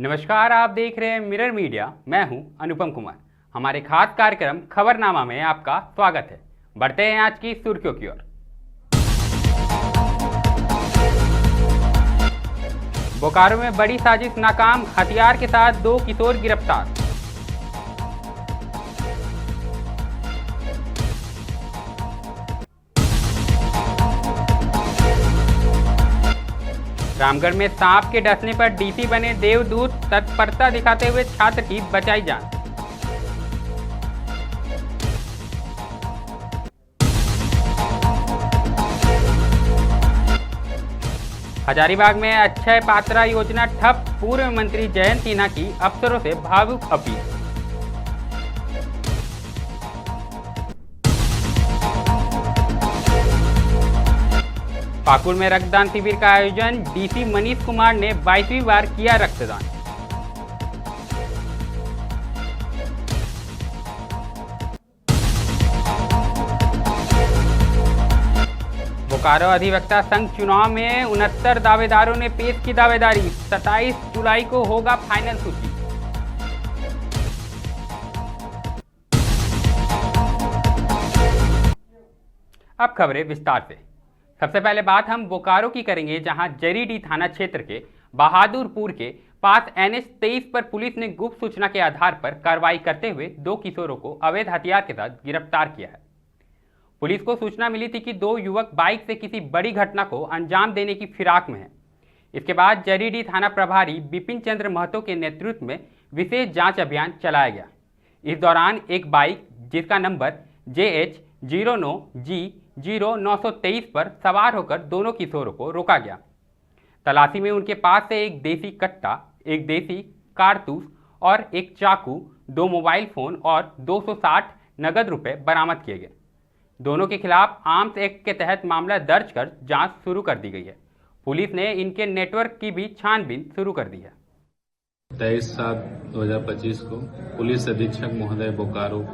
नमस्कार, आप देख रहे हैं मिरर मीडिया। मैं हूं अनुपम कुमार। हमारे खास कार्यक्रम खबरनामा में आपका स्वागत है। बढ़ते हैं आज की सुर्खियों की ओर। बोकारो में बड़ी साजिश नाकाम, हथियार के साथ 2 किशोर गिरफ्तार। रामगढ़ में सांप के डसने पर डीसी बने देवदूत, तत्परता दिखाते हुए छात्र की बचाई जान। हजारीबाग में अक्षय पात्रा योजना ठप, पूर्व मंत्री जयंत सिन्हा की अफसरों से भावुक अपील। पाकुड़ में रक्तदान शिविर का आयोजन, डीसी मनीष कुमार ने 22वीं बार किया रक्तदान। बोकारो अधिवक्ता संघ चुनाव में 69 दावेदारों ने पेश की दावेदारी। 27 जुलाई को होगा फाइनल सूची। अब खबरें विस्तार से। सबसे पहले बात हम बोकारो की करेंगे, जहां जरीडीह थाना क्षेत्र के बहादुरपुर के पास NH 23 पर पुलिस ने गुप्त सूचना के आधार पर कार्रवाई करते हुए 2 किशोरों को अवैध हथियार के साथ गिरफ्तार किया है। पुलिस को सूचना मिली थी कि 2 युवक बाइक से किसी बड़ी घटना को अंजाम देने की फिराक में हैं। इसके बाद जरीडीह थाना प्रभारी बिपिन चंद्र महतो के नेतृत्व में विशेष जांच अभियान चलाया गया। इस दौरान एक बाइक जिसका नंबर JH 09G0923 पर सवार होकर दोनों किशोरों को रोका गया। तलाशी में उनके पास से एक देसी कट्टा, एक देसी कारतूस और एक चाकू, 2 मोबाइल फोन और 260 नगद रुपए बरामद किए गए। दोनों के खिलाफ आर्म्स एक्ट के तहत मामला दर्ज कर जांच शुरू कर दी गई है। पुलिस ने इनके नेटवर्क की भी छानबीन शुरू कर दी है। 23/7/2025 को पुलिस अधीक्षक महोदय बोकारो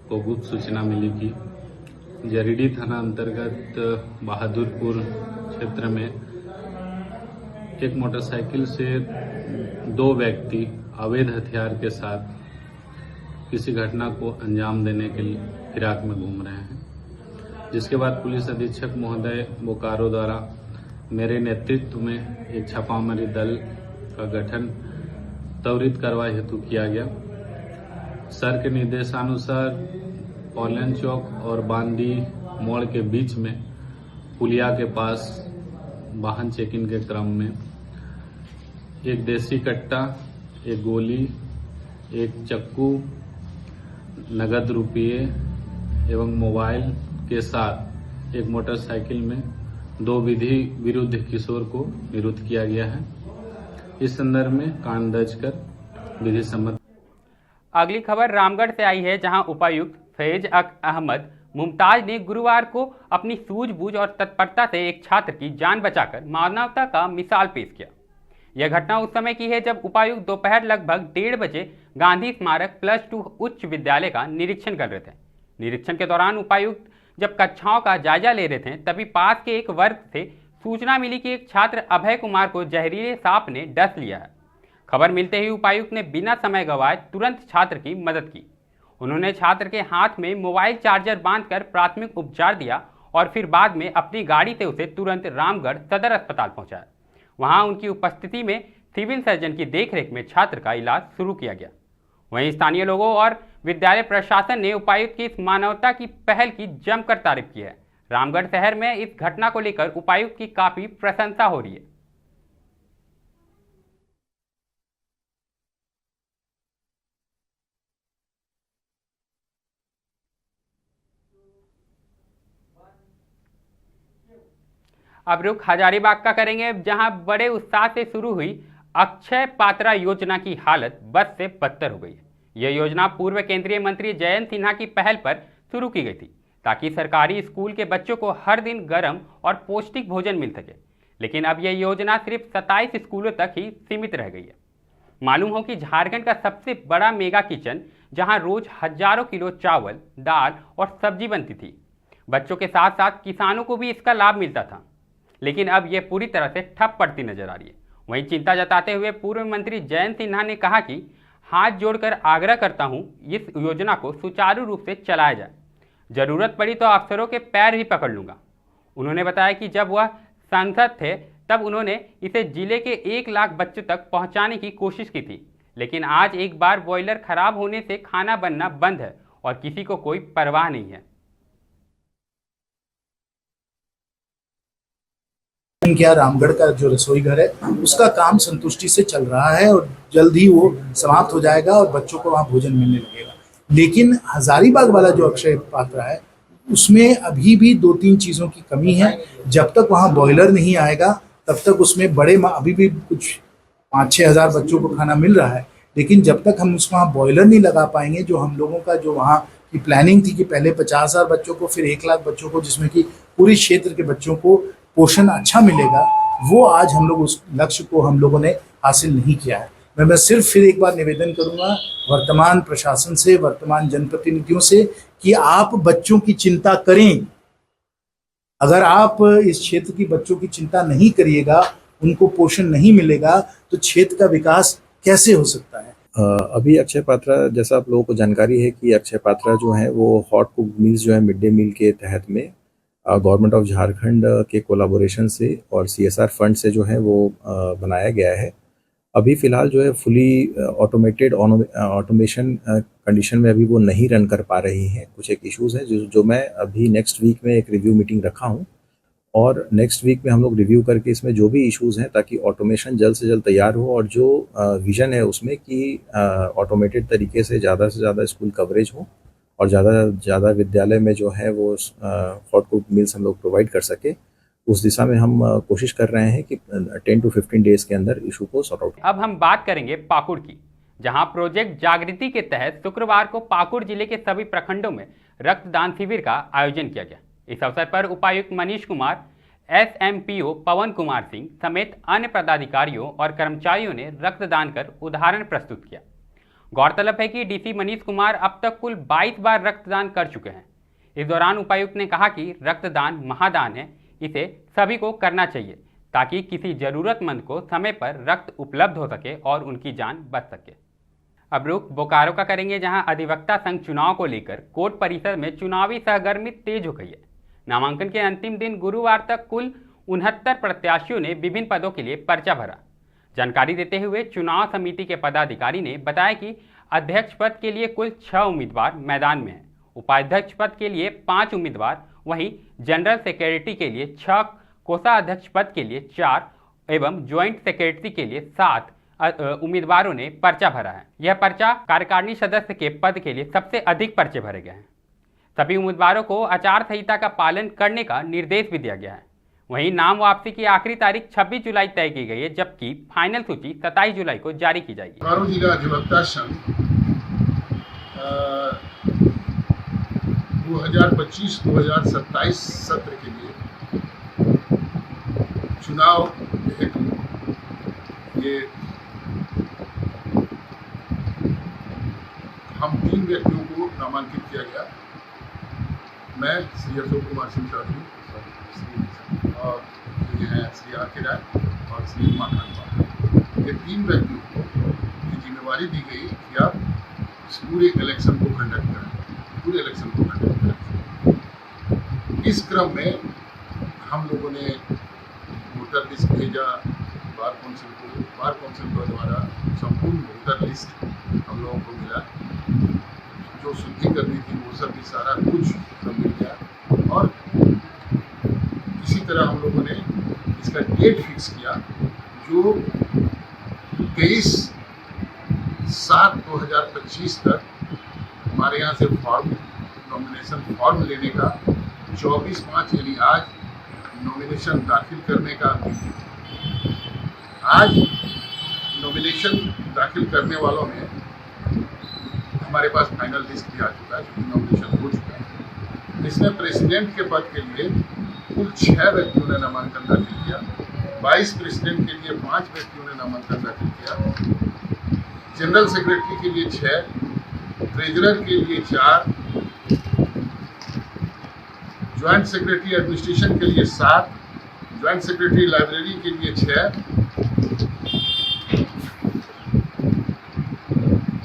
को गुप्त सूचना मिली कि जरीडीह थाना अंतर्गत बहादुरपुर क्षेत्र में एक मोटरसाइकिल से 2 व्यक्ति अवैध हथियार के साथ किसी घटना को अंजाम देने के लिए फिराक में घूम रहे हैं, जिसके बाद पुलिस अधीक्षक महोदय बोकारो द्वारा मेरे नेतृत्व में एक छापामारी दल का गठन त्वरित कार्रवाई हेतु किया गया। सर के निर्देशानुसार पॉलन चौक और बांदी मोड़ के बीच में पुलिया के पास वाहन चेकिंग के क्रम में एक देसी कट्टा, एक गोली, एक चक्कू, नगद रुपये एवं मोबाइल के साथ एक मोटरसाइकिल में 2 विधि विरुद्ध किशोर को निरुद्ध किया गया है। इस संदर्भ में कांड दर्ज कर विधि सम्मत। अगली खबर रामगढ़ से आई है, जहां उपायुक्त फैज अहमद मुमताज ने गुरुवार को अपनी सूझबूझ और तत्परता से एक छात्र की जान बचाकर मानवता का मिसाल पेश किया। यह घटना उस समय की है जब उपायुक्त दोपहर लगभग 1:30 बजे गांधी स्मारक +2 उच्च विद्यालय का निरीक्षण कर रहे थे। निरीक्षण के दौरान उपायुक्त जब कक्षाओं का जायजा ले रहे थे, तभी पास के एक वर्ग से सूचना मिली कि एक छात्र अभय कुमार को जहरीले सांप ने डस लिया है। खबर मिलते ही उपायुक्त ने बिना समय गंवाए तुरंत छात्र की मदद की। उन्होंने छात्र के हाथ में मोबाइल चार्जर बांधकर प्राथमिक उपचार दिया और फिर बाद में अपनी गाड़ी से उसे तुरंत रामगढ़ सदर अस्पताल पहुंचाया। वहां उनकी उपस्थिति में सिविल सर्जन की देखरेख में छात्र का इलाज शुरू किया गया। वहीं स्थानीय लोगों और विद्यालय प्रशासन ने उपायुक्त की इस मानवता की पहल की जमकर तारीफ की है। रामगढ़ शहर में इस घटना को लेकर उपायुक्त की काफी प्रशंसा हो रही है। अब रुख हजारीबाग का करेंगे, जहां बड़े उत्साह से शुरू हुई अक्षय पात्रा योजना की हालत बद से बदतर हो गई है। यह योजना पूर्व केंद्रीय मंत्री जयंत सिन्हा की पहल पर शुरू की गई थी, ताकि सरकारी स्कूल के बच्चों को हर दिन गर्म और पौष्टिक भोजन मिल सके। लेकिन अब यह योजना सिर्फ 27 स्कूलों तक ही सीमित रह गई है। मालूम हो कि झारखंड का सबसे बड़ा मेगा किचन, जहां रोज हजारों किलो चावल, दाल और सब्जी बनती थी। बच्चों के साथ साथ किसानों को भी इसका लाभ मिलता था, लेकिन अब यह पूरी तरह से ठप पड़ती नजर आ रही है। वहीं चिंता जताते हुए पूर्व मंत्री जयंत सिन्हा ने कहा कि हाथ जोड़कर आग्रह करता हूं इस योजना को सुचारू रूप से चलाया जाए, जरूरत पड़ी तो अफसरों के पैर भी पकड़ लूंगा। उन्होंने बताया कि जब वह सांसद थे तब उन्होंने इसे जिले के 1 लाख बच्चों तक पहुंचाने की कोशिश की थी, लेकिन आज एक बार बॉयलर खराब होने से खाना बनना बंद है और किसी को कोई परवाह नहीं है। क्या रामगढ़ का जो रसोई घर है उसका काम संतुष्टि से चल रहा है और जल्द ही वो समाप्त हो जाएगा और बच्चों को वहाँ भोजन मिलने लगेगा। लेकिन हजारीबाग वाला जो अक्षय पात्रा है उसमें अभी भी 2-3 चीज़ों की कमी है। जब तक वहाँ बॉयलर नहीं आएगा तब तक उसमें अभी भी कुछ 5-6 हज़ार बच्चों को खाना मिल रहा है, लेकिन जब तक हम उसमें वहाँ बॉयलर नहीं लगा पाएंगे, जो हम लोगों का जो वहाँ की प्लानिंग थी कि पहले 50,000 बच्चों को फिर 1 लाख बच्चों को, जिसमें कि पूरी क्षेत्र के बच्चों को पोषण अच्छा मिलेगा, वो आज हम लोग उस लक्ष्य को हम लोगों ने हासिल नहीं किया है। मैं सिर्फ फिर एक बार निवेदन करूंगा वर्तमान प्रशासन से, वर्तमान जनप्रतिनिधियों से कि आप बच्चों की चिंता करें। अगर आप इस क्षेत्र की बच्चों की चिंता नहीं करिएगा, उनको पोषण नहीं मिलेगा, तो क्षेत्र का विकास कैसे हो सकता है। अभी अक्षय पात्रा, जैसा आप लोगों को जानकारी है कि अक्षय पात्रा जो है वो हॉट कुक मील्स जो है मिड डे मील के तहत में गवर्नमेंट ऑफ झारखंड के कोलाबोरेशन से और CSR फंड से जो है वो बनाया गया है। अभी फ़िलहाल जो है फुली ऑटोमेटेड ऑटोमेशन कंडीशन में अभी वो नहीं रन कर पा रही हैं। कुछ एक इश्यूज़ हैं जो मैं अभी नेक्स्ट वीक में एक रिव्यू मीटिंग रखा हूँ और नेक्स्ट वीक में हम लोग रिव्यू करके इसमें जो भी इश्यूज़ हैं ताकि ऑटोमेशन जल्द से जल्द तैयार हो और जो विज़न है उसमें कि ऑटोमेटेड तरीके से ज़्यादा स्कूल कवरेज हो और ज़्यादा विद्यालय में जो है वो हॉट कुक मील्स हम लोग प्रोवाइड कर सके, उस दिशा में हम कोशिश कर रहे हैं कि 10 to 15 डेज के अंदर इशू को सॉर्ट आउट। अब हम बात करेंगे पाकुड़ की, जहां प्रोजेक्ट जागृति के तहत शुक्रवार को पाकुड़ जिले के सभी प्रखंडों में रक्तदान शिविर का आयोजन किया गया। इस अवसर पर उपायुक्त मनीष कुमार, SMPO पवन कुमार सिंह समेत अन्य पदाधिकारियों और कर्मचारियों ने रक्तदान कर उदाहरण प्रस्तुत किया। गौरतलब है कि DC मनीष कुमार अब तक कुल 22 बार रक्तदान कर चुके हैं। इस दौरान उपायुक्त ने कहा कि रक्तदान महादान है, इसे सभी को करना चाहिए ताकि किसी जरूरतमंद को समय पर रक्त उपलब्ध हो सके और उनकी जान बच सके। अब रुख बोकारो का करेंगे, जहां अधिवक्ता संघ चुनाव को लेकर कोर्ट परिसर में चुनावी सहगर्मी तेज हो गई है। नामांकन के अंतिम दिन गुरुवार तक कुल 69 प्रत्याशियों ने विभिन्न पदों के लिए पर्चा भरा। जानकारी देते हुए चुनाव समिति के पदाधिकारी ने बताया कि अध्यक्ष पद के लिए कुल 6 उम्मीदवार मैदान में हैं, उपाध्यक्ष पद के लिए 5 उम्मीदवार, वहीं जनरल सेक्रेटरी के लिए 6, कोषाध्यक्ष पद के लिए 4 एवं ज्वाइंट सेक्रेटरी के लिए 7 उम्मीदवारों ने पर्चा भरा है। यह पर्चा कार्यकारिणी सदस्य के पद के लिए सबसे अधिक पर्चे भरे गए हैं। सभी उम्मीदवारों को आचार संहिता का पालन करने का निर्देश भी दिया गया है। वहीं नाम वापसी की आखिरी तारीख 26 जुलाई तय की गई है, जबकि फाइनल सूची 27 जुलाई को जारी की जाएगी। बोकारो जिला अधिवक्ता संघ 2025-2027 सत्र के लिए चुनाव हेतु ये हम 3 व्यक्तियों को नामांकित किया गया। मैं श्री अशोक कुमार सिंह चौधरी और ये हैं श्री आर के राय और श्री उमाकांत। ये 3 व्यक्तियों को ये जिम्मेवारी दी गई कि आप पूरे इलेक्शन को कंडक्ट करें। इस क्रम में हम लोगों ने वोटर लिस्ट भेजा बार काउंसिल के द्वारा संपूर्ण वोटर लिस्ट हम लोगों को मिला। जो शुद्धि करनी थी वो सब भी सारा कुछ सब मिल गया और इसी तरह हम लोगों ने इसका डेट फिक्स किया जो 23/7/2025 तक हमारे यहाँ से नॉमिनेशन फॉर्म लेने का 24/5 यानी आज नॉमिनेशन दाखिल करने का आज नॉमिनेशन दाखिल करने वालों में हमारे पास फाइनल लिस्ट भी आ चुका है, जो नॉमिनेशन हो चुका है। इसमें प्रेसिडेंट के पद के लिए कुल 6 व्यक्तियों ने नामांकन दाखिल किया। वाइस प्रेसिडेंट के लिए 5 व्यक्तियों ने नामांकन दाखिल किया। जनरल सेक्रेटरी के लिए 6, ट्रेजरर के लिए 4, ज्वाइंट सेक्रेटरी एडमिनिस्ट्रेशन के लिए 7, ज्वाइंट सेक्रेटरी लाइब्रेरी के लिए 6,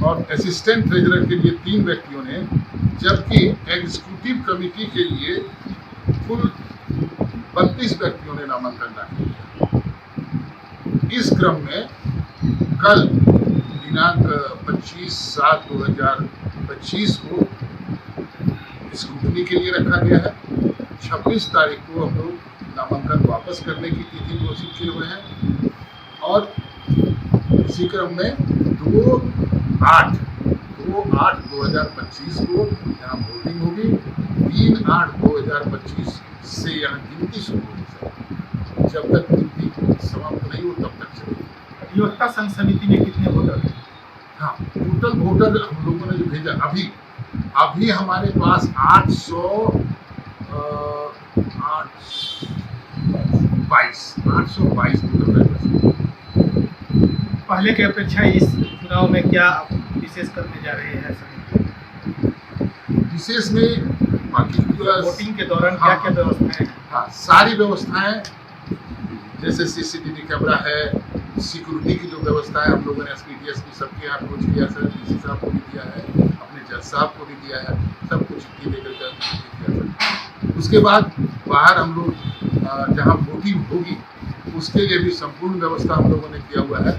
और असिस्टेंट ट्रेजरर के लिए 3 व्यक्तियों ने, जबकि एग्जीक्यूटिव कमेटी के लिए कुल 32 व्यक्तियों ने नामांकन दाखिल किया। इस क्रम में कल दिनांक 25/7/2025 को स्क्रूटनी के लिए रखा गया है। 26 तारीख को हम लोग नामांकन वापस करने की तिथि घोषित किए हुए हैं और इसी क्रम में 2/8/2025 को यहाँ वोटिंग होगी। 3/8/2025 से यहाँ गिनती शुरू होगी सर। जब तक गिनती समाप्त नहीं हो तब तक चलेगी। अधिवक्ता संघ समिति में कितने वोटर हैं? हाँ, टोटल वोटर हम लोगों ने जो भेजा अभी हमारे पास 822 वोटर है। पहले की अपेक्षा इस चुनाव में क्या विशेष करने जा रहे हैं? विशेष में बाकी वोटिंग के दौरान क्या क्या व्यवस्थाएं हैं? हाँ, सारी व्यवस्थाएं जैसे सीसीटीवी कैमरा है, सिक्योरिटी की जो व्यवस्था है हम लोगों ने एसपीटीएस की सबके यहाँ अप्रोच किया सर, डीसी साहब को भी दिया है, अपने जज साहब को भी दिया है, सब कुछ लेकर किया सर। उसके बाद बाहर हम लोग जहाँ वोटिंग होगी उसके लिए भी संपूर्ण व्यवस्था हम लोगों ने किया हुआ है।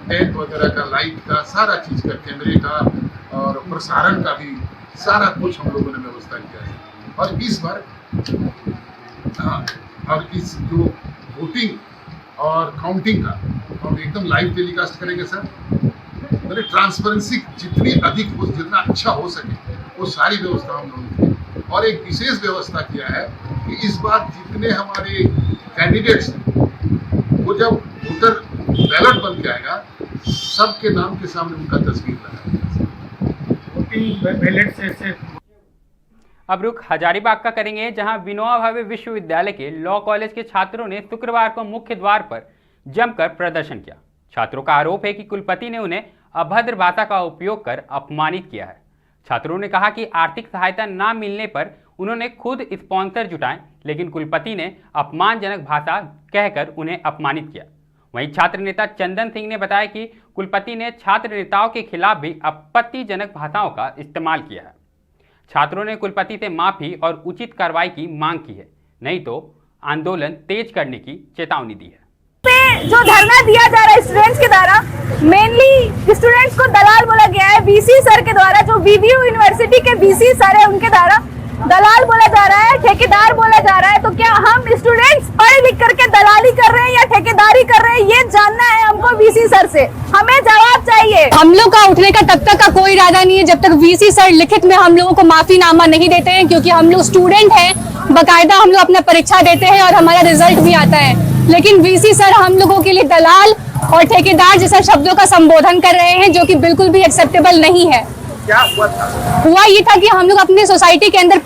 टेंट वगैरह का, लाइट का, सारा चीज़ का, कैमरे का और प्रसारण का भी सारा कुछ हम लोगों ने व्यवस्था किया है। और इस बार इस जो वोटिंग और काउंटिंग का हम एकदम लाइव टेलीकास्ट करेंगे सर। मैंने ट्रांसपेरेंसी जितनी अधिक हो, जितना अच्छा हो सके वो सारी व्यवस्था हम लोगों ने की। और एक विशेष व्यवस्था किया है कि इस बार जितने हमारे कैंडिडेट्स हैं वो जब वोटर बैलेट बन के आएगा सबके नाम के सामने उनका तस्वीर लगाएगा। वोटिंग बैलेट से अब रुख हजारीबाग का करेंगे, जहां विनोबा भावे विश्वविद्यालय के लॉ कॉलेज के छात्रों ने शुक्रवार को मुख्य द्वार पर जमकर प्रदर्शन किया। छात्रों का आरोप है कि कुलपति ने उन्हें अभद्र भाषा का उपयोग कर अपमानित किया है। छात्रों ने कहा कि आर्थिक सहायता न मिलने पर उन्होंने खुद स्पॉन्सर जुटाए, लेकिन कुलपति ने अपमानजनक भाषा कहकर उन्हें अपमानित किया। वहीं छात्र नेता चंदन सिंह ने बताया कि कुलपति ने छात्र नेताओं के खिलाफ भी आपत्तिजनक भाषाओं का इस्तेमाल किया है। छात्रों ने कुलपति से माफी और उचित कार्रवाई की मांग की है, नहीं तो आंदोलन तेज करने की चेतावनी दी है। जो धरना दिया जा रहा है स्टूडेंट्स के द्वारा, मेनली स्टूडेंट्स को दलाल बोला गया है। बीसी सर के द्वारा, जो बीबीयू यूनिवर्सिटी के बीसी सर है उनके द्वारा दलाल बोला जा रहा है, ठेकेदार बोला जा रहा है। तो क्या हम स्टूडेंट्स पढ़ लिख करके दलाली कर रहे हैं या ठेकेदारी कर रहे हैं, ये जानना है हमको वीसी सर से। हमें जवाब चाहिए। हम लोग का उठने का तब तक का कोई इरादा नहीं है जब तक वीसी सर लिखित में हम लोगों को माफीनामा नहीं देते हैं, क्योंकि हम लोग स्टूडेंट हैं, बकायदा हम लोग अपना परीक्षा देते हैं और हमारा रिजल्ट भी आता है। लेकिन वीसी सर हम लोगों के लिए दलाल और ठेकेदार जैसा शब्दों का संबोधन कर रहे हैं, जो कि बिल्कुल भी एक्सेप्टेबल नहीं है। क्या हुआ था? हुआ ये था कि हम लोग अपने सोसाइटी के अंदर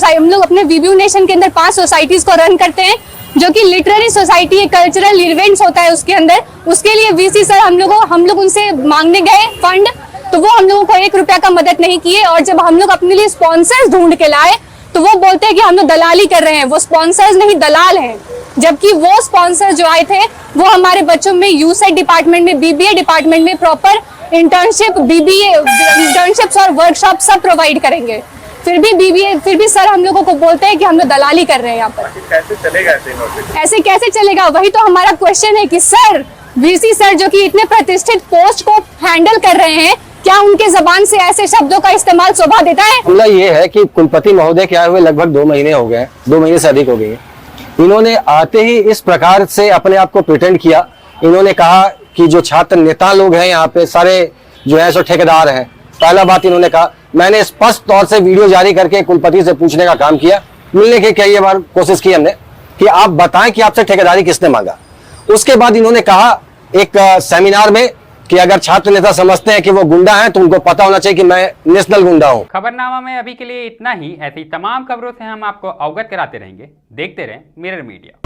हम लोग अपने वीबीयू नेशन के अंदर 5 सोसाइटीज को रन करते हैं, जो कि लिटरेरी सोसाइटी है, कल्चरल इवेंट्स होता है उसके अंदर। उसके लिए वीसी सर हम लोग उनसे मांगने गए फंड, तो वो हम लोगों को 1 रुपया का मदद नहीं किए। और जब हम लोग अपने लिए स्पॉन्सर्स ढूंढ के लाए तो वो बोलते हैं कि हम लोग दलाली कर रहे हैं। वो स्पॉन्सर्स नहीं, दलाल हैं। जबकि वो स्पॉन्सर जो आए थे वो हमारे बच्चों में यूसेट डिपार्टमेंट में, बीबीए डिपार्टमेंट में प्रॉपर इंटर्नशिप, बीबीए इंटर्नशिप्स और वर्कशॉप सब प्रोवाइड करेंगे। फिर भी सर हम लोगों को बोलते हैं कि हम लोग दलाली कर रहे हैं यहाँ पर। कैसे चलेगा ऐसे कैसे चलेगा? वही तो हमारा क्वेश्चन है कि सर, वीसी सर जो कि इतने प्रतिष्ठित पोस्ट को हैंडल कर रहे हैं, क्या उनके जबान से ऐसे शब्दों का इस्तेमाल शोभा देता है? मामला ये है कि कुलपति महोदय के आए हुए लगभग 2 महीने हो गए, 2 महीने से अधिक हो गए। इन्होंने आते ही इस प्रकार से अपने आप को प्रिटेंड किया। इन्होंने कहा कि जो छात्र नेता लोग हैं यहाँ पे सारे जो है सो ठेकेदार हैं। पहला बात इन्होंने कहा, मैंने स्पष्ट तौर से वीडियो जारी करके कुलपति से पूछने का काम किया, मिलने की कई बार कोशिश की हमने कि आप बताएं कि आपसे ठेकेदारी किसने मांगा। उसके बाद इन्होंने कहा एक सेमिनार में कि अगर छात्र नेता समझते हैं कि वो गुंडा है तो उनको पता होना चाहिए कि मैं नेशनल गुंडा हूं। खबरनामा में अभी के लिए इतना ही। ऐसी तमाम खबरों से हम आपको अवगत कराते रहेंगे। देखते रहें मिरर मीडिया।